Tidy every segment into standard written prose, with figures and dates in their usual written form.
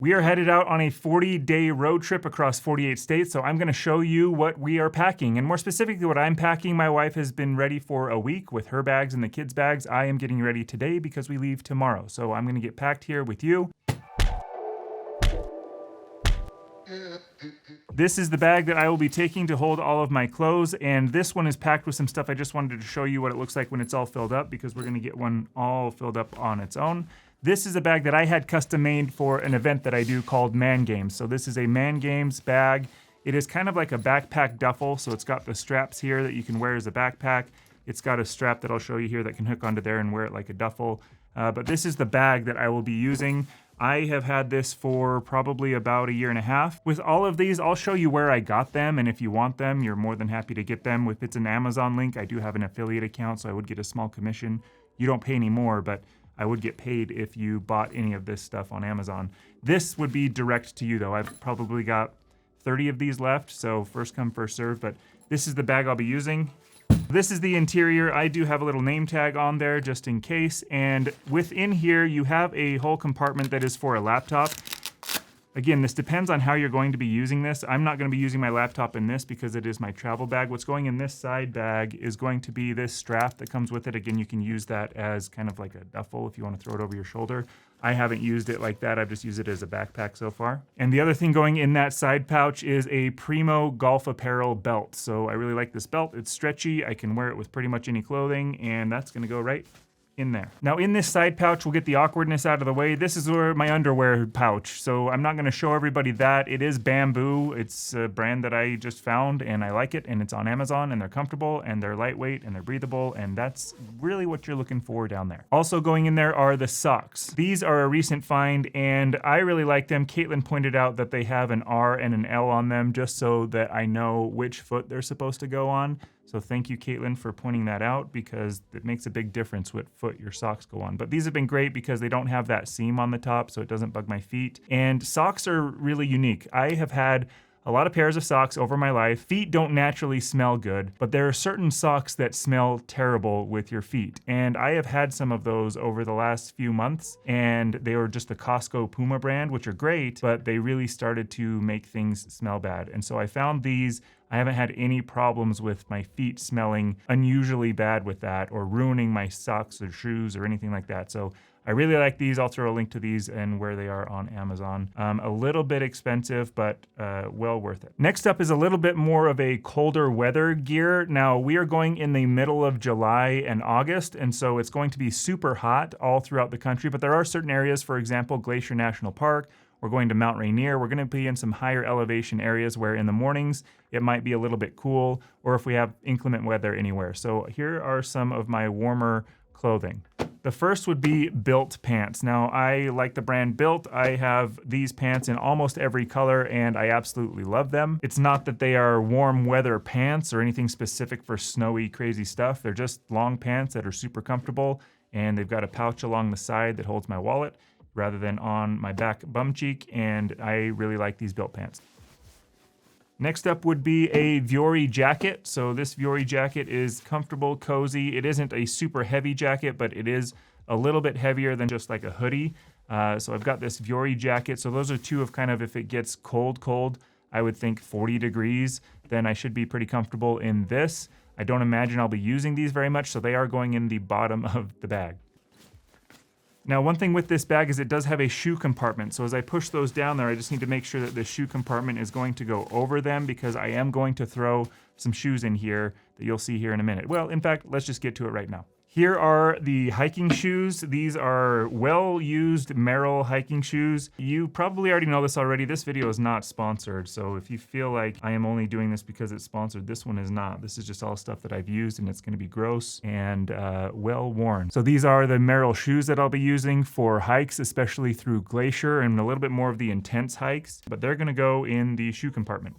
We are headed out on a 40-day road trip across 48 states, so I'm gonna show you what we are packing. And more specifically, what I'm packing. My wife has been ready for a week with her bags and the kids' bags. I am getting ready today because we leave tomorrow. So I'm gonna get packed here with you. This is the bag that I will be taking to hold all of my clothes, and this one is packed with some stuff. I just wanted to show you what it looks like when it's all filled up because we're gonna get one all filled up on its own. This is a bag that I had custom made for an event that I do called Man Games. So this is a Man Games bag. It is kind of like a backpack duffel, so it's got the straps here that you can wear as a backpack. It's got a strap that I'll show you here that can hook onto there and wear it like a duffel. But this is the bag that I will be using. I have had this for probably about a year and a half. With all of these, I'll show you where I got them, and if you want them, you're more than happy to get them. If it's an Amazon link, I do have an affiliate account, so I would get a small commission. You don't pay any more, but I would get paid if you bought any of this stuff on Amazon. This would be direct to you though. I've probably got 30 of these left, so first come, first serve, but this is the bag I'll be using. This is the interior. I do have a little name tag on there just in case, and within here you have a whole compartment that is for a laptop. Again, this depends on how you're going to be using this. I'm not going to be using my laptop in this because it is my travel bag. What's going in this side bag is going to be this strap that comes with it. Again, you can use that as kind of like a duffel if you want to throw it over your shoulder. I haven't used it like that. I've just used it as a backpack so far. And the other thing going in that side pouch is a Primo golf apparel belt. So I really like this belt. It's stretchy. I can wear it with pretty much any clothing, and that's going to go right in there. Now in this side pouch, we'll get the awkwardness out of the way. This is where my underwear pouch. So I'm not gonna show everybody that. It is Bamboo. It's a brand that I just found and I like it, and it's on Amazon, and they're comfortable and they're lightweight and they're breathable, and that's really what you're looking for down there. Also going in there are the socks. These are a recent find and I really like them. Caitlin pointed out that they have an R and an L on them just so that I know which foot they're supposed to go on. So thank you, Caitlin, for pointing that out because it makes a big difference what foot your socks go on. But these have been great because they don't have that seam on the top, so it doesn't bug my feet. And socks are really unique. I have had a lot of pairs of socks over my life. Feet don't naturally smell good, but there are certain socks that smell terrible with your feet. And I have had some of those over the last few months, and they were just the Costco Puma brand, which are great, but they really started to make things smell bad. And so I found these. I haven't had any problems with my feet smelling unusually bad with that or ruining my socks or shoes or anything like that. So I really like these. I'll throw a link to these and where they are on Amazon. A little bit expensive, but well worth it. Next up is a little bit more of a colder weather gear. Now we are going in the middle of July and August, and so it's going to be super hot all throughout the country, but there are certain areas, for example, Glacier National Park. We're going to Mount Rainier. We're going to be in some higher elevation areas where in the mornings it might be a little bit cool, or if we have inclement weather anywhere. So here are some of my warmer clothing. The first would be Built pants. Now I like the brand Built. I have these pants in almost every color and I absolutely love them. It's not that they are warm weather pants or anything specific for snowy, crazy stuff. They're just long pants that are super comfortable, and they've got a pouch along the side that holds my wallet rather than on my back bum cheek, and I really like these Built pants. Next up would be a Viori jacket. So this Viori jacket is comfortable, cozy. It isn't a super heavy jacket, but it is a little bit heavier than just like a hoodie. So I've got this Viori jacket. So those are two of kind of, if it gets cold, I would think 40 degrees, then I should be pretty comfortable in this. I don't imagine I'll be using these very much, so they are going in the bottom of the bag. Now, one thing with this bag is it does have a shoe compartment. So as I push those down there, I just need to make sure that the shoe compartment is going to go over them because I am going to throw some shoes in here that you'll see here in a minute. Well, in fact, let's just get to it right now. Here are the hiking shoes. These are well-used Merrell hiking shoes. You probably already know this already. This video is not sponsored, so if you feel like I am only doing this because it's sponsored, this one is not. This is just all stuff that I've used, and it's gonna be gross and well-worn. So these are the Merrell shoes that I'll be using for hikes, especially through Glacier and a little bit more of the intense hikes, but they're gonna go in the shoe compartment.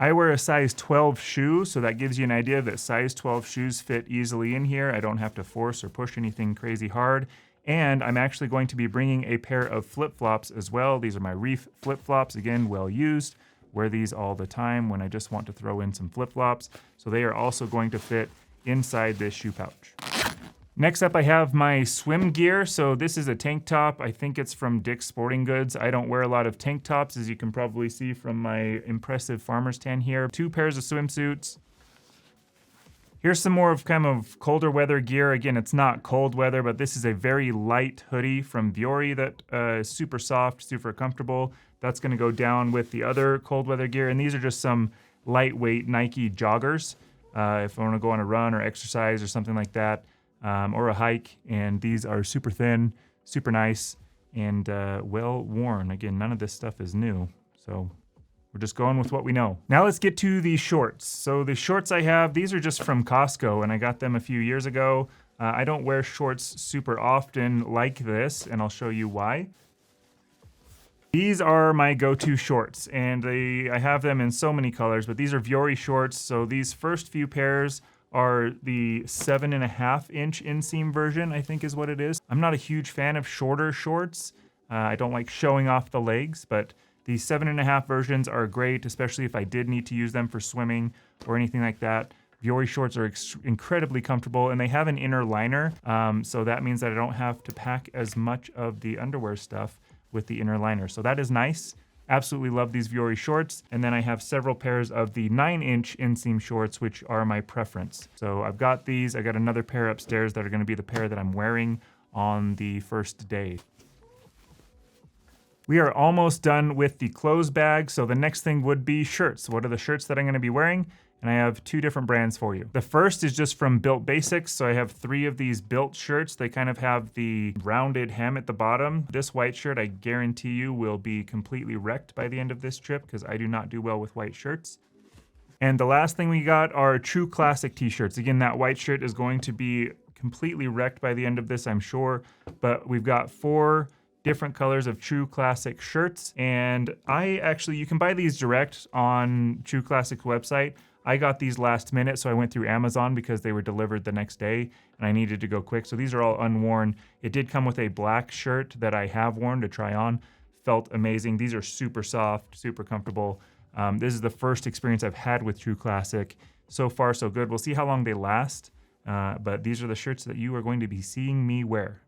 I wear a size 12 shoe, so that gives you an idea that size 12 shoes fit easily in here. I don't have to force or push anything crazy hard. And I'm actually going to be bringing a pair of flip-flops as well. These are my Reef flip-flops, again, well used. Wear these all the time when I just want to throw in some flip-flops. So they are also going to fit inside this shoe pouch. Next up, I have my swim gear. So this is a tank top. I think it's from Dick's Sporting Goods. I don't wear a lot of tank tops, as you can probably see from my impressive farmer's tan here. 2 pairs of swimsuits. Here's some more of kind of colder weather gear. Again, it's not cold weather, but this is a very light hoodie from Viori that is super soft, super comfortable. That's gonna go down with the other cold weather gear. And these are just some lightweight Nike joggers. If I wanna go on a run or exercise or something like that. Or a hike, and these are super thin, super nice, and well worn. Again, none of this stuff is new, so we're just going with what we know. Now let's get to the shorts. So the shorts I have, these are just from Costco, and I got them a few years ago. I don't wear shorts super often like this, and I'll show you why. These are my go-to shorts, and I have them in so many colors, but these are Viori shorts. So these first few pairs are the 7.5 inch inseam version, I think is what it is. I'm not a huge fan of shorter shorts. I don't like showing off the legs, but the 7.5 versions are great, especially if I did need to use them for swimming or anything like that. Viori shorts are incredibly comfortable, and they have an inner liner, so that means that I don't have to pack as much of the underwear stuff with the inner liner. So that is nice. Absolutely love these Viori shorts. And then I have several pairs of the 9-inch inseam shorts, which are my preference. So I've got these. I got another pair upstairs that are going to be the pair that I'm wearing on the first day. We are almost done with the clothes bag. So the next thing would be shirts. What are the shirts that I'm going to be wearing? And I have 2 different brands for you. The first is just from Built Basics. So I have 3 of these Built shirts. They kind of have the rounded hem at the bottom. This white shirt, I guarantee you, will be completely wrecked by the end of this trip because I do not do well with white shirts. And the last thing we got are True Classic t-shirts. Again, that white shirt is going to be completely wrecked by the end of this, I'm sure. But we've got 4 different colors of True Classic shirts. And you can buy these direct on True Classic's website. I got these last minute, so I went through Amazon because they were delivered the next day and I needed to go quick. So these are all unworn. It did come with a black shirt that I have worn to try on. Felt amazing. These are super soft, super comfortable. This is the first experience I've had with True Classic. So far, so good. We'll see how long they last, but these are the shirts that you are going to be seeing me wear.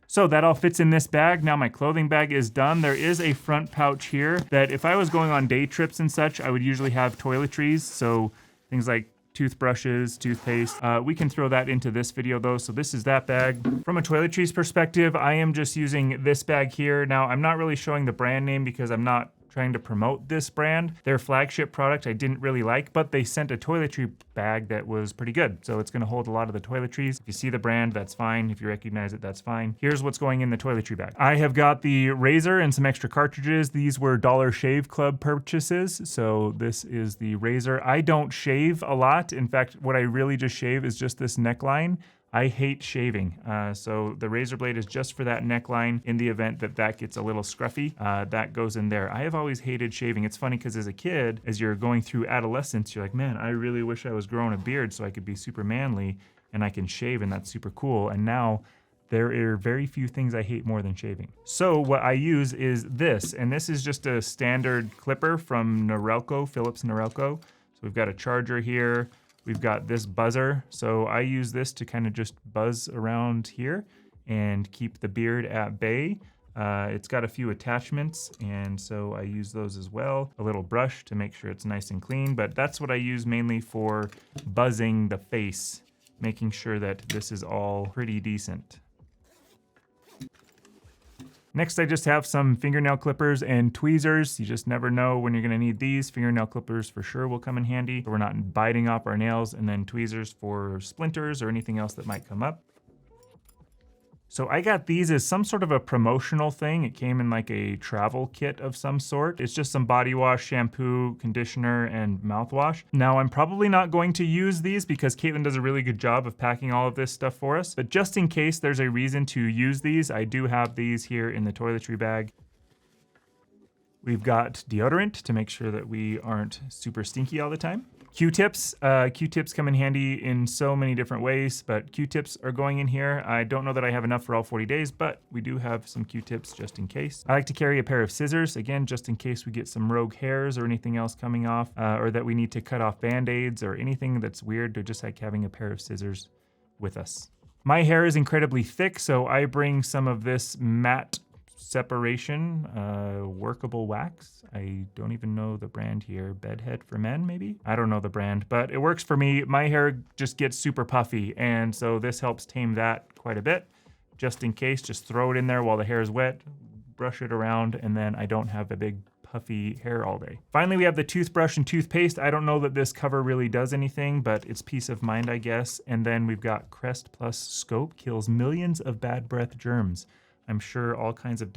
So that all fits in this bag. Now my clothing bag is done. There is a front pouch here that if I was going on day trips and such, I would usually have toiletries. So things like toothbrushes, toothpaste. We can throw that into this video though. So this is that bag. From a toiletries perspective, I am just using this bag here. Now I'm not really showing the brand name because I'm not trying to promote this brand. Their flagship product I didn't really like, but they sent a toiletry bag that was pretty good. So it's gonna hold a lot of the toiletries. If you see the brand, that's fine. If you recognize it, that's fine. Here's what's going in the toiletry bag. I have got the razor and some extra cartridges. These were Dollar Shave Club purchases. So this is the razor. I don't shave a lot. In fact, what I really just shave is just this neckline. I hate shaving, so the razor blade is just for that neckline. In the event that gets a little scruffy, that goes in there. I have always hated shaving. It's funny because as a kid, as you're going through adolescence, you're like, man, I really wish I was growing a beard so I could be super manly and I can shave and that's super cool. And now there are very few things I hate more than shaving. So what I use is this, and this is just a standard clipper from Norelco, Philips Norelco. So we've got a charger here. We've got this buzzer, so I use this to kind of just buzz around here and keep the beard at bay. It's got a few attachments, and so I use those as well. A little brush to make sure it's nice and clean, but that's what I use mainly for buzzing the face, making sure that this is all pretty decent. Next, I just have some fingernail clippers and tweezers. You just never know when you're gonna need these. Fingernail clippers for sure will come in handy, so we're not biting off our nails, and then tweezers for splinters or anything else that might come up. So I got these as some sort of a promotional thing. It came in like a travel kit of some sort. It's just some body wash, shampoo, conditioner, and mouthwash. Now I'm probably not going to use these because Caitlin does a really good job of packing all of this stuff for us. But just in case there's a reason to use these, I do have these here in the toiletry bag. We've got deodorant to make sure that we aren't super stinky all the time. Q-tips. Q-tips come in handy in so many different ways, but Q-tips are going in here. I don't know that I have enough for all 40 days, but we do have some Q-tips just in case. I like to carry a pair of scissors, again, just in case we get some rogue hairs or anything else coming off, or that we need to cut off Band-Aids or anything that's weird, to just like having a pair of scissors with us. My hair is incredibly thick, so I bring some of this matte separation workable wax. I don't even know the brand here. Bedhead for Men, maybe? I don't know the brand, but it works for me. My hair just gets super puffy, and so this helps tame that quite a bit. Just in case, just throw it in there while the hair is wet, brush it around, and then I don't have a big puffy hair all day. Finally, we have the toothbrush and toothpaste. I don't know that this cover really does anything, but it's peace of mind, I guess. And then we've got Crest Plus Scope, kills millions of bad breath germs. I'm sure all kinds of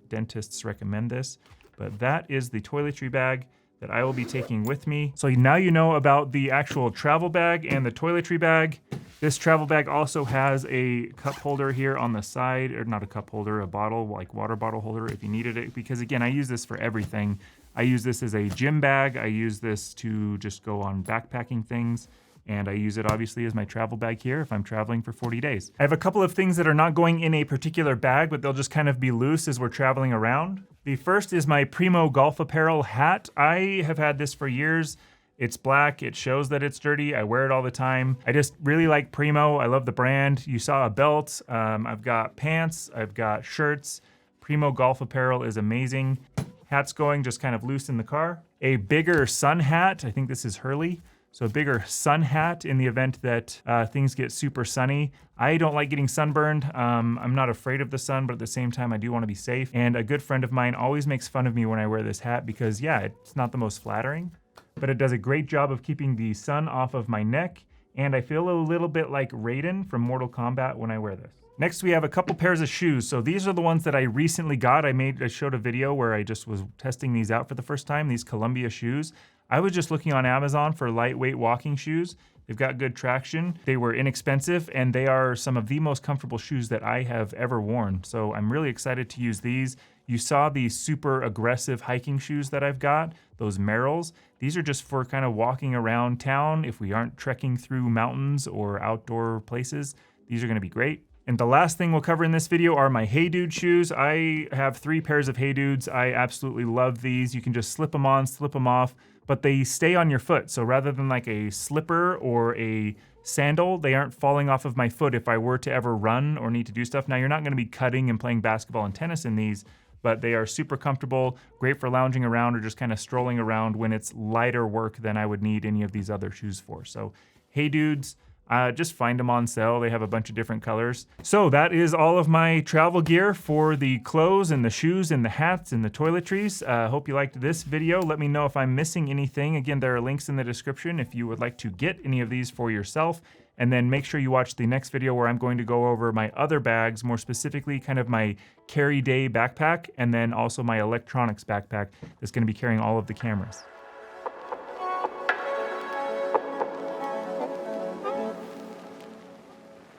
dentists recommend this, but that is the toiletry bag that I will be taking with me. So now you know about the actual travel bag and the toiletry bag. This travel bag also has a cup holder here on the side, or not a cup holder, a bottle, like water bottle holder if you needed it, because again, I use this for everything. I use this as a gym bag. I use this to just go on backpacking things. And I use it obviously as my travel bag here if I'm traveling for 40 days. I have a couple of things that are not going in a particular bag, but they'll just kind of be loose as we're traveling around. The first is my Primo Golf Apparel hat. I have had this for years. It's black, it shows that it's dirty. I wear it all the time. I just really like Primo. I love the brand. You saw a belt. I've got pants, I've got shirts. Primo Golf Apparel is amazing. Hat's going just kind of loose in the car. A bigger sun hat, I think this is Hurley. So a bigger sun hat in the event that things get super sunny. I don't like getting sunburned. I'm not afraid of the sun, but at the same time, I do want to be safe. And a good friend of mine always makes fun of me when I wear this hat because, yeah, it's not the most flattering, but it does a great job of keeping the sun off of my neck. And I feel a little bit like Raiden from Mortal Kombat when I wear this. Next, we have a couple pairs of shoes. So these are the ones that I recently got. I showed a video where I just was testing these out for the first time, these Columbia shoes. I was just looking on Amazon for lightweight walking shoes. They've got good traction. They were inexpensive, and they are some of the most comfortable shoes that I have ever worn. So I'm really excited to use these. You saw these super aggressive hiking shoes that I've got, those Merrells. These are just for kind of walking around town if we aren't trekking through mountains or outdoor places. These are gonna be great. And the last thing we'll cover in this video are my Hey Dude shoes. I have 3 pairs of Hey Dudes. I absolutely love these. You can just slip them on, slip them off, but they stay on your foot. So rather than like a slipper or a sandal, they aren't falling off of my foot if I were to ever run or need to do stuff. Now, you're not gonna be cutting and playing basketball and tennis in these, but they are super comfortable, great for lounging around or just kind of strolling around when it's lighter work than I would need any of these other shoes for. So Hey Dudes, just find them on sale. They have a bunch of different colors. So that is all of my travel gear for the clothes and the shoes and the hats and the toiletries. Hope you liked this video. Let me know if I'm missing anything. Again, there are links in the description if you would like to get any of these for yourself. And then make sure you watch the next video where I'm going to go over my other bags, more specifically kind of my carry day backpack, and then also my electronics backpack that's going to be carrying all of the cameras.